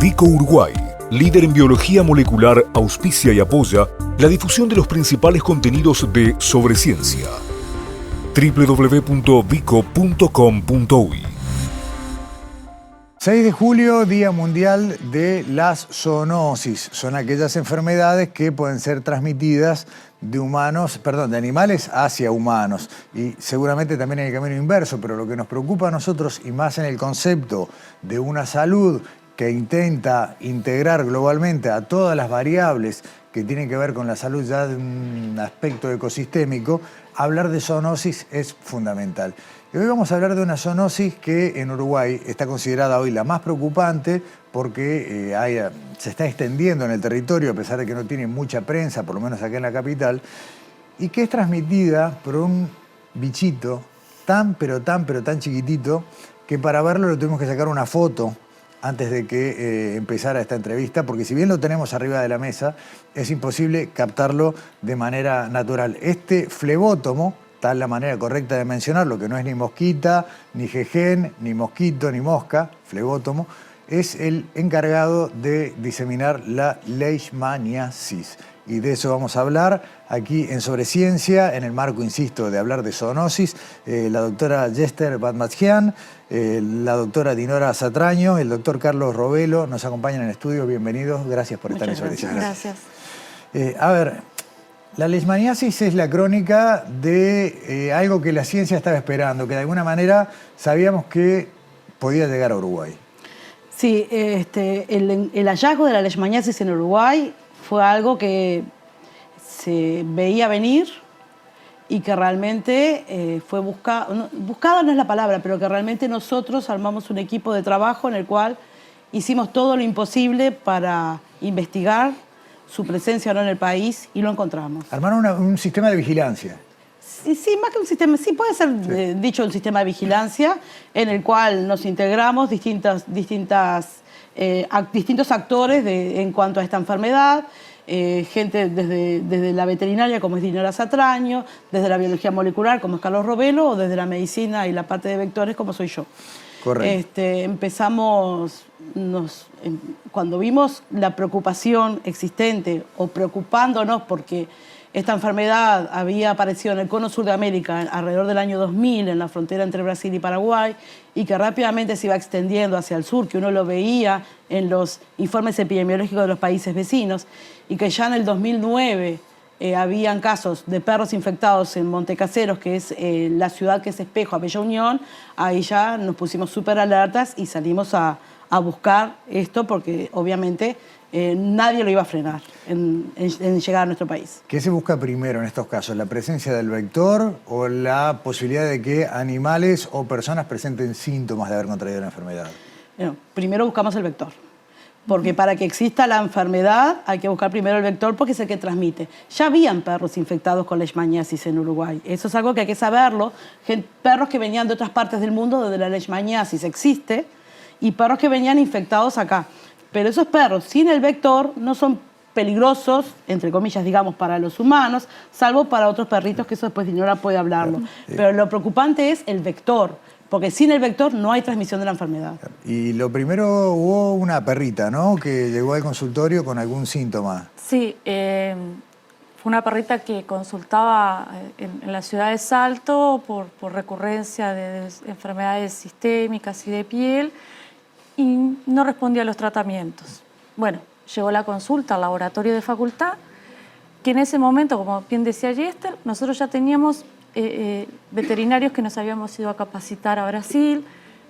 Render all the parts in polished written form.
Vico Uruguay, líder en biología molecular, auspicia y apoya la difusión de los principales contenidos de Sobre Ciencia. www.vico.com.uy 6 de julio, Día Mundial de las Zoonosis. Son aquellas enfermedades que pueden ser transmitidas de animales hacia humanos. Y seguramente también en el camino inverso, pero lo que nos preocupa a nosotros, y más en el concepto de una salud que intenta integrar globalmente a todas las variables que tienen que ver con la salud ya de un aspecto ecosistémico, hablar de zoonosis es fundamental. Y hoy vamos a hablar de una zoonosis que en Uruguay está considerada hoy la más preocupante porque se está extendiendo en el territorio a pesar de que no tiene mucha prensa, por lo menos acá en la capital, y que es transmitida por un bichito tan chiquitito que para verlo le tuvimos que sacar una foto antes de que empezara esta entrevista, porque si bien lo tenemos arriba de la mesa, es imposible captarlo de manera natural. Este flebótomo, tal la manera correcta de mencionarlo, que no es ni mosquita, ni jejen, ni mosquito, ni mosca, flebótomo, es el encargado de diseminar la leishmaniasis. Y de eso vamos a hablar aquí en Sobre Ciencia, en el marco, insisto, de hablar de zoonosis. La doctora Yester Badmatsjian, la doctora Dinora Satraño, el doctor Carlos Robelo nos acompañan en el estudio. Bienvenidos, gracias por estar en Sobre Ciencia. Gracias. A ver, la leishmaniasis es la crónica de algo que la ciencia estaba esperando, que de alguna manera sabíamos que podía llegar a Uruguay. Sí, el hallazgo de la leishmaniasis en Uruguay fue algo que se veía venir y que realmente fue buscado. Buscado no es la palabra, pero que realmente nosotros armamos un equipo de trabajo en el cual hicimos todo lo imposible para investigar su presencia o no en el país y lo encontramos. Armaron un sistema de vigilancia. Sí, más que un sistema, sí puede ser dicho un sistema de vigilancia en el cual nos integramos distintos actores en cuanto a esta enfermedad, gente desde la veterinaria como es Dinora Satraño, desde la biología molecular como es Carlos Robelo o desde la medicina y la parte de vectores como soy yo. Correcto. Empezamos, cuando vimos la preocupación existente o preocupándonos porque esta enfermedad había aparecido en el cono sur de América alrededor del año 2000, en la frontera entre Brasil y Paraguay, y que rápidamente se iba extendiendo hacia el sur, que uno lo veía en los informes epidemiológicos de los países vecinos, y que ya en el 2009 habían casos de perros infectados en Montecaseros, que es la ciudad que es espejo a Bella Unión. Ahí ya nos pusimos súper alertas y salimos a buscar esto porque obviamente nadie lo iba a frenar en llegar a nuestro país. ¿Qué se busca primero en estos casos? ¿La presencia del vector o la posibilidad de que animales o personas presenten síntomas de haber contraído la enfermedad? Bueno, primero buscamos el vector, porque para que exista la enfermedad hay que buscar primero el vector porque es el que transmite. Ya habían perros infectados con leishmaniasis en Uruguay. Eso es algo que hay que saberlo. Perros que venían de otras partes del mundo donde la leishmaniasis existe y perros que venían infectados acá. Pero esos perros sin el vector no son peligrosos, entre comillas, digamos, para los humanos, salvo para otros perritos, que eso después Dinora puede hablarlo. Pero lo preocupante es el vector, porque sin el vector no hay transmisión de la enfermedad. Y lo primero, hubo una perrita, ¿no?, que llegó al consultorio con algún síntoma. Sí, fue una perrita que consultaba en la ciudad de Salto por recurrencia de enfermedades sistémicas y de piel, y no respondía a los tratamientos. Bueno, llegó la consulta al laboratorio de facultad, que en ese momento, como bien decía Yester, nosotros ya teníamos veterinarios que nos habíamos ido a capacitar a Brasil,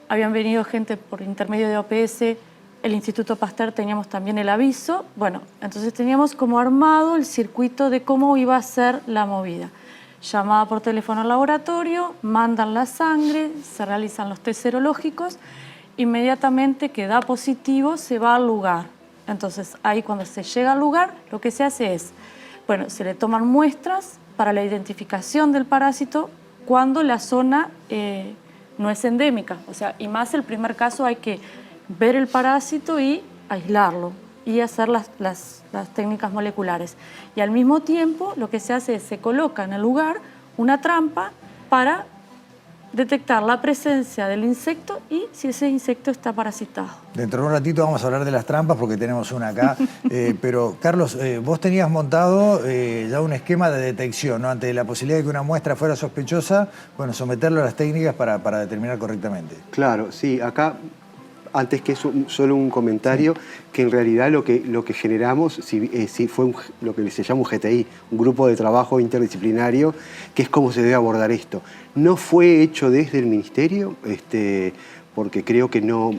habían venido gente por intermedio de OPS, el Instituto Pasteur teníamos también el aviso. Bueno, entonces teníamos como armado el circuito de cómo iba a ser la movida. Llamada por teléfono al laboratorio, mandan la sangre, se realizan los test serológicos, inmediatamente que da positivo se va al lugar. Entonces ahí cuando se llega al lugar lo que se hace es, bueno, se le toman muestras para la identificación del parásito cuando la zona no es endémica. O sea, y más el primer caso hay que ver el parásito y aislarlo y hacer las técnicas moleculares. Y al mismo tiempo lo que se hace es se coloca en el lugar una trampa para detectar la presencia del insecto y si ese insecto está parasitado. Dentro de un ratito vamos a hablar de las trampas porque tenemos una acá. Pero, Carlos, vos tenías montado ya un esquema de detección, ¿no? Ante la posibilidad de que una muestra fuera sospechosa, bueno, someterlo a las técnicas para determinar correctamente. Claro, sí, acá, antes que eso, solo un comentario, que en realidad lo que generamos fue lo que se llama un GTI, un grupo de trabajo interdisciplinario, que es cómo se debe abordar esto. No fue hecho desde el Ministerio, porque creo que no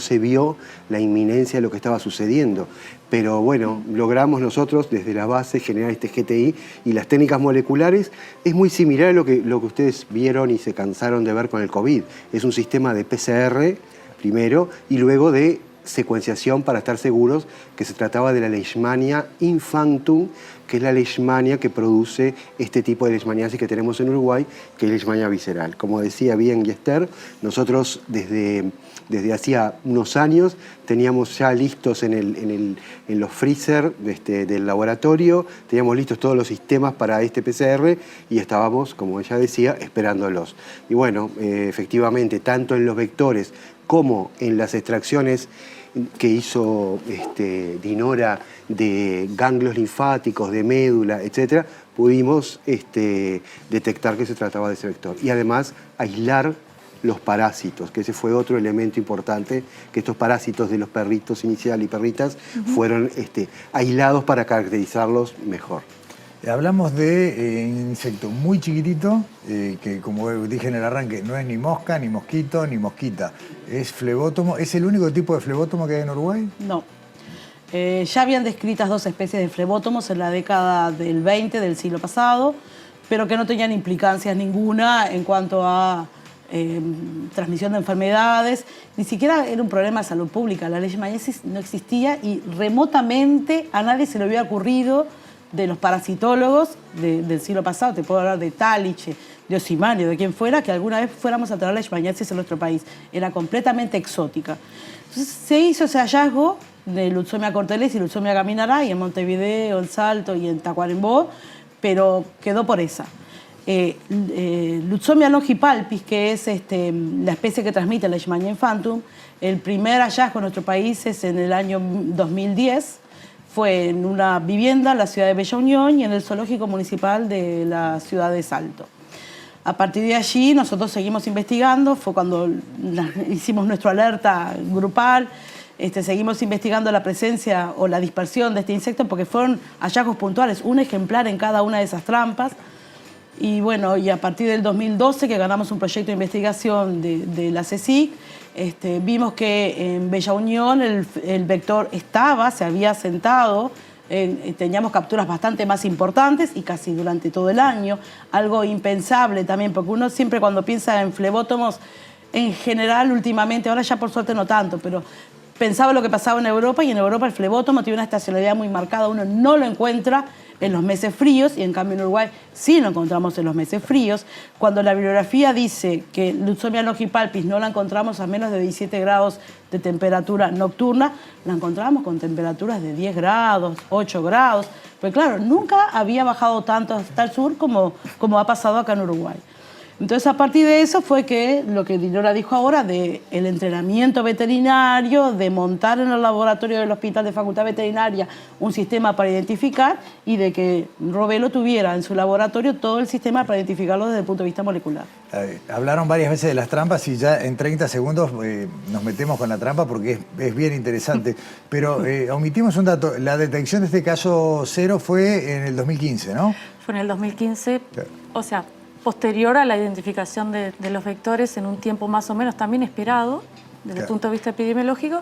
se vio la inminencia de lo que estaba sucediendo. Pero bueno, logramos nosotros desde la base generar este GTI y las técnicas moleculares es muy similar a lo que ustedes vieron y se cansaron de ver con el COVID. Es un sistema de PCR primero y luego de secuenciación para estar seguros que se trataba de la Leishmania infantum, que es la Leishmania que produce este tipo de leishmaniasis que tenemos en Uruguay, que es Leishmania visceral. Como decía bien Esther, nosotros desde hacía unos años teníamos ya listos en los freezer del laboratorio, teníamos listos todos los sistemas para este PCR y estábamos, como ella decía, esperándolos. Y bueno, efectivamente, tanto en los vectores como en las extracciones que hizo Dinora de ganglios linfáticos, de médula, etcétera, pudimos detectar que se trataba de ese vector. Y además aislar los parásitos, que ese fue otro elemento importante, que estos parásitos de los perritos inicial y perritas fueron aislados para caracterizarlos mejor. Hablamos de un insecto muy chiquitito, que como dije en el arranque, no es ni mosca, ni mosquito, ni mosquita. Es flebótomo. ¿Es el único tipo de flebótomo que hay en Uruguay? No. Ya habían descritas 2 especies de flebótomos en la década del 20 del siglo pasado, pero que no tenían implicancias ninguna en cuanto a transmisión de enfermedades. Ni siquiera era un problema de salud pública. La leishmaniasis no existía y remotamente a nadie se le había ocurrido, de los parasitólogos del siglo pasado, te puedo hablar de Taliche, de Osimario, de quien fuera, que alguna vez fuéramos a tener la leishmaniasis en nuestro país. Era completamente exótica. Entonces se hizo ese hallazgo de Lutzomia corteles y Lutzomia gaminarae en Montevideo, en Salto y en Tacuarembó, pero quedó por esa. Lutzomia longipalpis, que es la especie que transmite la Leishmania infantum, el primer hallazgo en nuestro país es en el año 2010, fue en una vivienda en la ciudad de Bella Unión y en el zoológico municipal de la ciudad de Salto. A partir de allí nosotros seguimos investigando, fue cuando hicimos nuestra alerta grupal, seguimos investigando la presencia o la dispersión de este insecto porque fueron hallazgos puntuales, un ejemplar en cada una de esas trampas. Y bueno, y a partir del 2012 que ganamos un proyecto de investigación de la CSIC, vimos que en Bella Unión el vector se había asentado, teníamos capturas bastante más importantes y casi durante todo el año, algo impensable también, porque uno siempre cuando piensa en flebótomos, en general últimamente, ahora ya por suerte no tanto, pero pensaba lo que pasaba en Europa y en Europa el flebótomo tiene una estacionalidad muy marcada, uno no lo encuentra en los meses fríos y en cambio en Uruguay sí lo encontramos en los meses fríos. Cuando la bibliografía dice que Lutzomia longipalpis no la encontramos a menos de 17 grados de temperatura nocturna, la encontramos con temperaturas de 10 grados, 8 grados, pues claro, nunca había bajado tanto hasta el sur como ha pasado acá en Uruguay. Entonces, a partir de eso fue que lo que Dinora dijo ahora de el entrenamiento veterinario, de montar en el laboratorio del Hospital de Facultad Veterinaria un sistema para identificar y de que Robelo tuviera en su laboratorio todo el sistema para identificarlo desde el punto de vista molecular. Hablaron varias veces de las trampas y ya en 30 segundos nos metemos con la trampa porque es bien interesante. Pero omitimos un dato. La detección de este caso cero fue en el 2015, ¿no? Fue en el 2015, Claro. o sea, posterior a la identificación de los vectores en un tiempo más o menos también esperado desde el punto de vista epidemiológico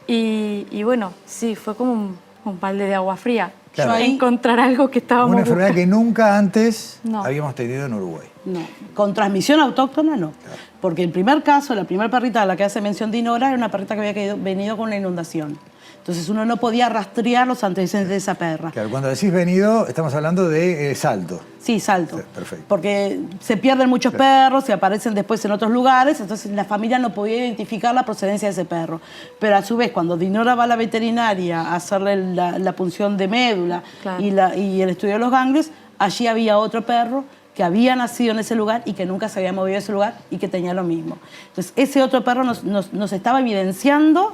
y bueno, sí, fue como un balde de agua fría. Claro. Encontrar algo que estábamos Una enfermedad buscando. que nunca antes No. habíamos tenido en Uruguay. No, con transmisión autóctona no. Porque el primer caso, la primera perrita a la que hace mención Dinora, era una perrita que había venido con una inundación. Entonces uno no podía rastrear los antecedentes de esa perra. Claro, cuando decís venido, estamos hablando de Salto. Sí, Salto. Sí, perfecto. Porque se pierden muchos perros, se aparecen después en otros lugares, entonces la familia no podía identificar la procedencia de ese perro. Pero a su vez, cuando Dinora va a la veterinaria a hacerle la punción de médula Claro. y el estudio de los ganglios, allí había otro perro que había nacido en ese lugar y que nunca se había movido de ese lugar y que tenía lo mismo. Entonces, ese otro perro nos estaba evidenciando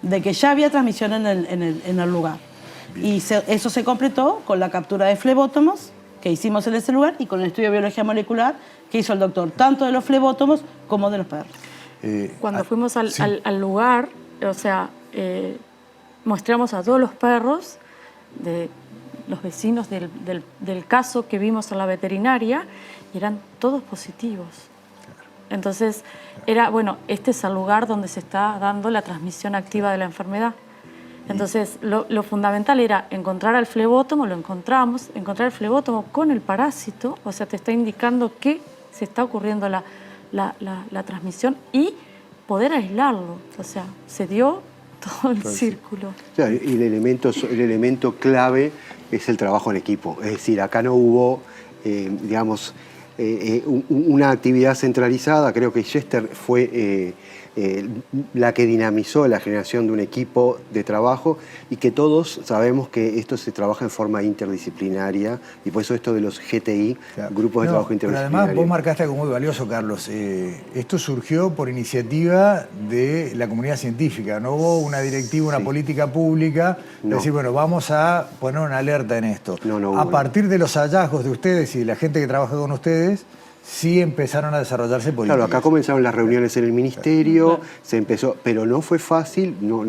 de que ya había transmisión en el lugar. Y eso se completó con la captura de flebótomos que hicimos en ese lugar y con el estudio de biología molecular que hizo el doctor, tanto de los flebótomos como de los perros. Cuando fuimos al lugar, o sea, mostramos a todos los perros de los vecinos del caso que vimos en la veterinaria y eran todos positivos. Entonces, era, bueno, este es el lugar donde se está dando la transmisión activa de la enfermedad. Entonces, lo fundamental era encontrar al flebótomo, lo encontramos, encontrar el flebótomo con el parásito, o sea, te está indicando que se está ocurriendo la transmisión y poder aislarlo. O sea, se dio todo el círculo. Claro, y el elemento clave es el trabajo en equipo. Es decir, acá no hubo, digamos, una actividad centralizada. Creo que Chester fue la que dinamizó la generación de un equipo de trabajo y que todos sabemos que esto se trabaja en forma interdisciplinaria y por eso esto de los GTI, claro, grupos de trabajo interdisciplinario. Pero además vos marcaste algo muy valioso, Carlos. Esto surgió por iniciativa de la comunidad científica. No hubo una directiva, una política pública, de decir, bueno, vamos a poner una alerta en esto. A partir de los hallazgos de ustedes y de la gente que trabaja con ustedes, sí empezaron a desarrollarse políticas. Claro, acá comenzaron las reuniones en el ministerio, se empezó, pero no fue fácil, yo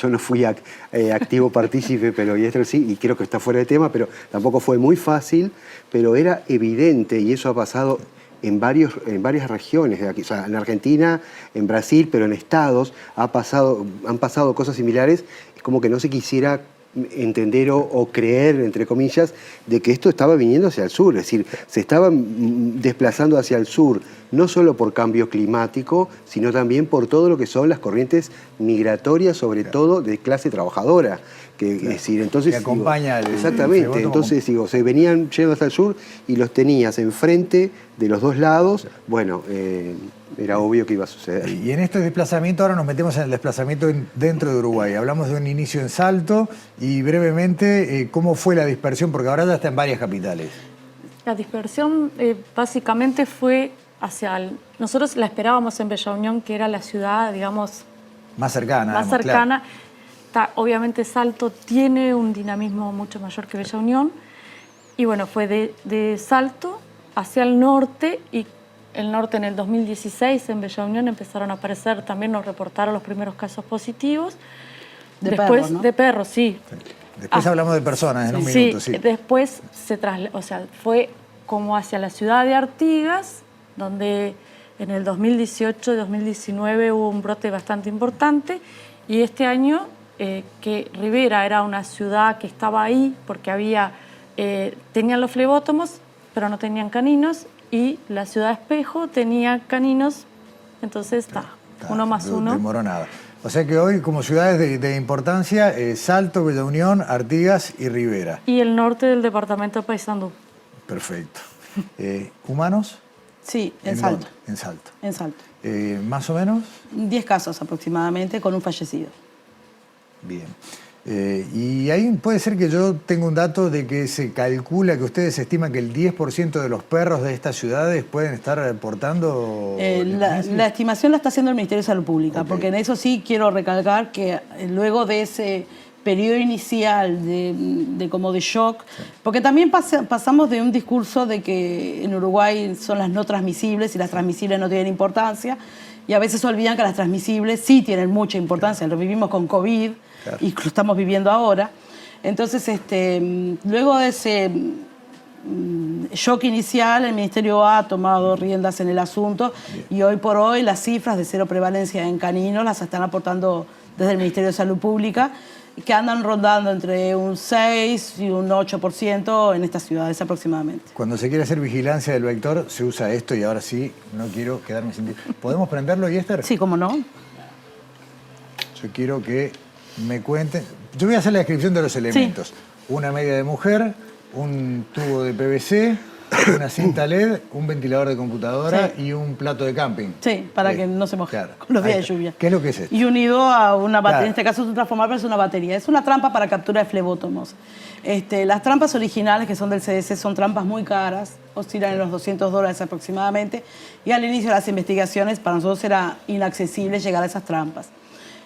no fui activo partícipe, pero Yester sí, y creo que está fuera de tema, pero tampoco fue muy fácil, pero era evidente, y eso ha pasado en varias regiones de aquí, o sea, en Argentina, en Brasil, pero en estados, han pasado cosas similares, es como que no se quisiera entender o creer, entre comillas, de que esto estaba viniendo hacia el sur, es decir, se estaban desplazando hacia el sur, no solo por cambio climático, sino también por todo lo que son las corrientes migratorias, sobre todo de clase trabajadora. Es decir, entonces, que acompaña exactamente, entonces digo, se venían yendo hasta el sur y los tenías enfrente de los dos lados, bueno, era obvio que iba a suceder. Y en este desplazamiento, ahora nos metemos en el desplazamiento dentro de Uruguay. Hablamos de un inicio en Salto y brevemente, ¿cómo fue la dispersión? Porque ahora ya está en varias capitales. La dispersión básicamente fue hacia nosotros la esperábamos en Bella Unión, que era la ciudad, digamos, más cercana. Más cercana. Claro. Obviamente Salto tiene un dinamismo mucho mayor que Bella Unión. Y bueno, fue de Salto hacia el norte y el norte en el 2016 en Bella Unión empezaron a aparecer, también nos reportaron los primeros casos positivos. Después perros, ¿no? De perros, sí. Después hablamos de personas en un minuto, sí. Después fue como hacia la ciudad de Artigas, donde en el 2018-2019 hubo un brote bastante importante y este año que Rivera era una ciudad que estaba ahí porque tenían los flebótomos, pero no tenían caninos, y la ciudad de Espejo tenía caninos, entonces uno más uno. Desmoronada. O sea que hoy, como ciudades de importancia, Salto, Bella Unión, Artigas y Rivera. Y el norte del departamento de Paysandú. Perfecto. ¿Humanos? Sí, en Salto. En Salto. En Salto. ¿Más o menos? 10 casos aproximadamente, con un fallecido. Bien. Y ahí puede ser que yo tenga un dato de que se calcula que ustedes estiman que el 10% de los perros de estas ciudades pueden estar portando... La estimación la está haciendo el Ministerio de Salud Pública, porque en eso sí quiero recalcar que luego de ese periodo inicial de como de shock, porque también pasamos de un discurso de que en Uruguay son las no transmisibles y las transmisibles no tienen importancia, y a veces se olvidan que las transmisibles sí tienen mucha importancia, lo vivimos con COVID, y lo estamos viviendo ahora. Entonces, luego de ese shock inicial, el Ministerio ha tomado riendas en el asunto. Bien. Y hoy por hoy las cifras de cero prevalencia en caninos las están aportando desde el Ministerio de Salud Pública, que andan rondando entre un 6 y un 8% en estas ciudades aproximadamente. Cuando se quiere hacer vigilancia del vector, se usa esto y ahora sí, no quiero quedarme sin... ¿Podemos prenderlo, Yester? Sí, cómo no. Yo quiero que me cuenten... Yo voy a hacer la descripción de los elementos. Sí. Una media de mujer, un tubo de PVC, una cinta LED, un ventilador de computadora Sí. y un plato de camping. Sí, para que no se moje Claro. con los días Ahí de está. lluvia. ¿Qué es lo que es esto? Y unido a una batería, Claro. en este caso es un transformador, pero es una batería. Es una trampa para captura de flebótomos. Las trampas originales, que son del CDC, son trampas muy caras, oscilan en los $200 aproximadamente, y al inicio de las investigaciones para nosotros era inaccesible llegar a esas trampas.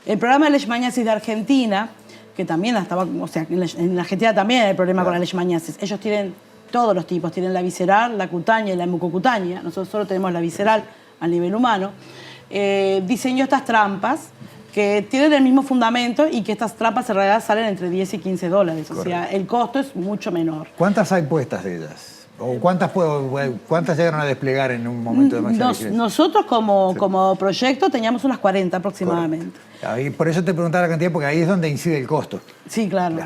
El programa de leishmaniasis de Argentina, que también estaba, o sea, en Argentina también hay problema con la leishmaniasis. Ellos tienen todos los tipos, tienen la visceral, la cutánea y la mucocutánea. Nosotros solo tenemos la visceral a nivel humano. Diseñó estas trampas que tienen el mismo fundamento y que estas trampas en realidad salen entre 10 y 15 dólares. O sea, el costo es mucho menor. ¿Cuántas hay puestas de ellas? ¿O cuántas llegaron a desplegar en un momento de máxima vigilancia? Nosotros como proyecto teníamos unas 40 aproximadamente. Ahí, por eso te preguntaba la cantidad, porque ahí es donde incide el costo. Sí, claro.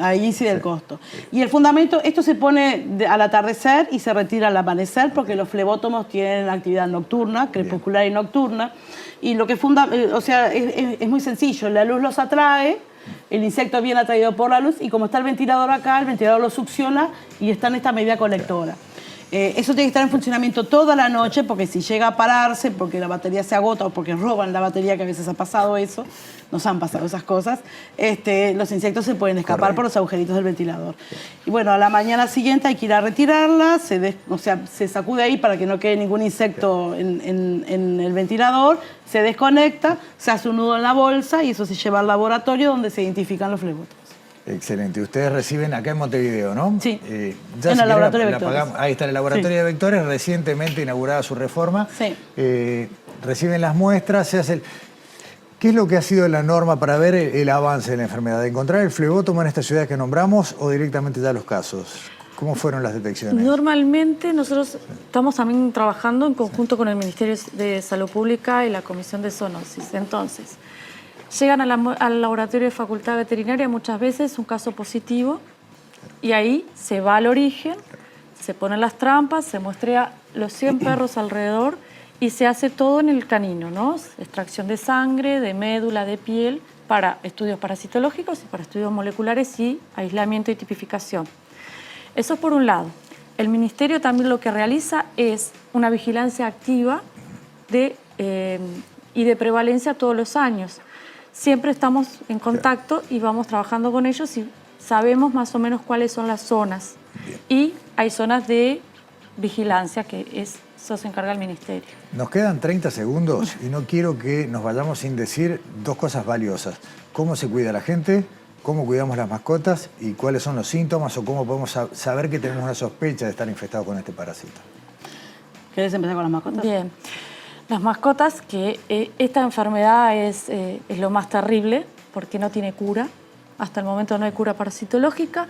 Ahí incide el costo. Y el fundamento, esto se pone al atardecer y se retira al amanecer porque los flebótomos tienen actividad nocturna, crepuscular y nocturna. Y lo que es muy sencillo. La luz los atrae, el insecto viene atraído por la luz y como está el ventilador acá, el ventilador lo succiona y está en esta medida colectora. Eso tiene que estar en funcionamiento toda la noche porque si llega a pararse, porque la batería se agota o porque roban la batería, que a veces ha pasado eso, nos han pasado esas cosas, los insectos se pueden escapar por los agujeritos del ventilador. Y bueno, a la mañana siguiente hay que ir a retirarla, se sacude ahí para que no quede ningún insecto en el ventilador, se desconecta, se hace un nudo en la bolsa y eso se lleva al laboratorio donde se identifican los flebótomos. Excelente. Ustedes reciben acá en Montevideo, ¿no? Sí. Ya En el laboratorio de vectores. Ahí está el laboratorio Sí. de vectores, recientemente inaugurada su reforma. Sí. Reciben las muestras, se hace ¿Qué es lo que ha sido la norma para ver el avance de la enfermedad? ¿De encontrar el flebótomo en estas ciudades que nombramos o directamente ya los casos? ¿Cómo fueron las detecciones? Normalmente nosotros estamos también trabajando en conjunto con el Ministerio de Salud Pública y la Comisión de Zoonosis. Entonces, llegan al laboratorio de Facultad Veterinaria muchas veces un caso positivo y ahí se va al origen, se ponen las trampas, se muestra los 100 perros alrededor y se hace todo en el canino, ¿no? Extracción de sangre, de médula, de piel, para estudios parasitológicos y para estudios moleculares y aislamiento y tipificación. Eso por un lado. El Ministerio también lo que realiza es una vigilancia activa y de prevalencia todos los años. Siempre estamos en contacto y vamos trabajando con ellos y sabemos más o menos cuáles son las zonas. Bien. Y hay zonas de vigilancia que eso se encarga el Ministerio. Nos quedan 30 segundos y no quiero que nos vayamos sin decir dos cosas valiosas. ¿Cómo se cuida la gente? ¿Cómo cuidamos las mascotas? ¿Y cuáles son los síntomas o cómo podemos saber que tenemos una sospecha de estar infectados con este parásito? ¿Querés empezar con las mascotas? Bien. Las mascotas, que esta enfermedad es lo más terrible porque no tiene cura. Hasta el momento no hay cura parasitológica.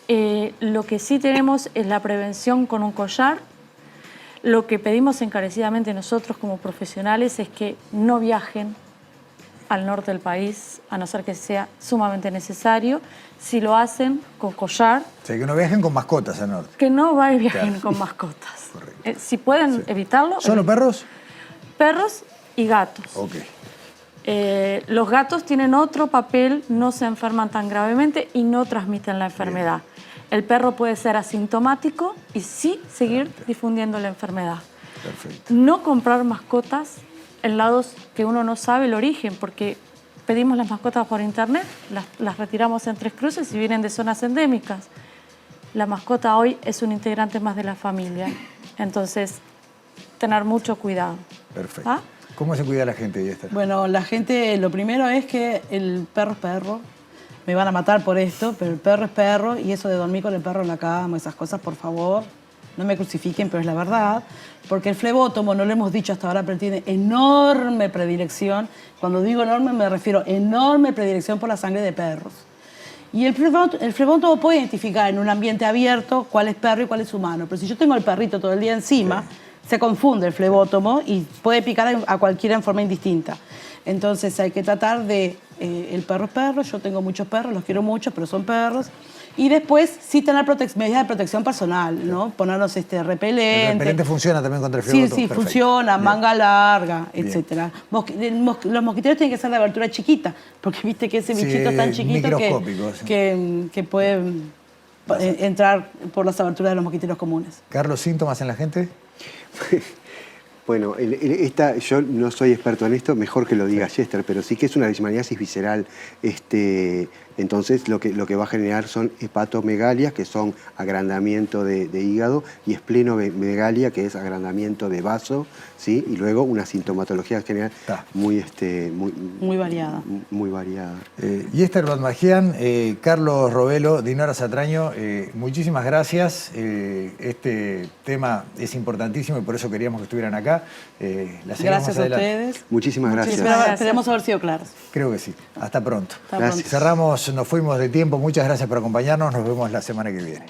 Lo que sí tenemos es la prevención con un collar. Lo que pedimos encarecidamente nosotros como profesionales es que no viajen al norte del país, a no ser que sea sumamente necesario. Si lo hacen con collar, O sea, que no viajen con mascotas al norte. que no viajen Claro. con mascotas. Correcto. Si pueden evitarlo. ¿Solo perros? Perros y gatos. Ok. Los gatos tienen otro papel, no se enferman tan gravemente y no transmiten la enfermedad. El perro puede ser asintomático y sí seguir difundiendo la enfermedad. Perfecto. No comprar mascotas en lados que uno no sabe el origen, porque pedimos las mascotas por internet, las retiramos en Tres Cruces y vienen de zonas endémicas. La mascota hoy es un integrante más de la familia, entonces tener mucho cuidado. Perfecto. ¿Ah? ¿Cómo se cuida la gente, Esther? Bueno, la gente, lo primero es que el perro es perro. Me van a matar por esto, pero el perro es perro y eso de dormir con el perro en la cama, esas cosas, por favor, no me crucifiquen, pero es la verdad. Porque el flebótomo, no lo hemos dicho hasta ahora, pero tiene enorme predilección. Cuando digo enorme me refiero a enorme predilección por la sangre de perros. Y el flebótomo puede identificar en un ambiente abierto cuál es perro y cuál es humano. Pero si yo tengo el perrito todo el día encima, se confunde el flebótomo y puede picar a cualquiera en forma indistinta. Entonces hay que tratar de... el perro es perro, yo tengo muchos perros, los quiero mucho, pero son perros. Y después sí tener medidas de protección personal, ¿no? Ponernos repelente. ¿El repelente funciona también contra el Sí, flebótomo? sí, Perfecto. funciona, Bien. manga larga, Bien. etcétera. Los mosquiteros tienen que ser de abertura chiquita, porque viste que ese Sí, bichito es tan chiquito microscópico, sí. que puede entrar por las aberturas de los mosquiteros comunes. Carlos, ¿síntomas en la gente? Bueno, yo no soy experto en esto, mejor que lo diga Chester, pero sí que es una leishmaniasis visceral. Entonces lo que va a generar son hepatomegalias, que son agrandamiento de hígado, y esplenomegalia, que es agrandamiento de vaso, ¿sí? Y luego una sintomatología general muy variada. Muy variada. Yester Badmagian, Carlos Robelo, Dinora Satraño, muchísimas gracias. Este tema es importantísimo y por eso queríamos que estuvieran acá. Gracias a ustedes. Muchísimas gracias. Esperemos haber sido claros. Creo que sí. Hasta pronto. Hasta pronto. Cerramos, nos fuimos de tiempo. Muchas gracias por acompañarnos. Nos vemos la semana que viene.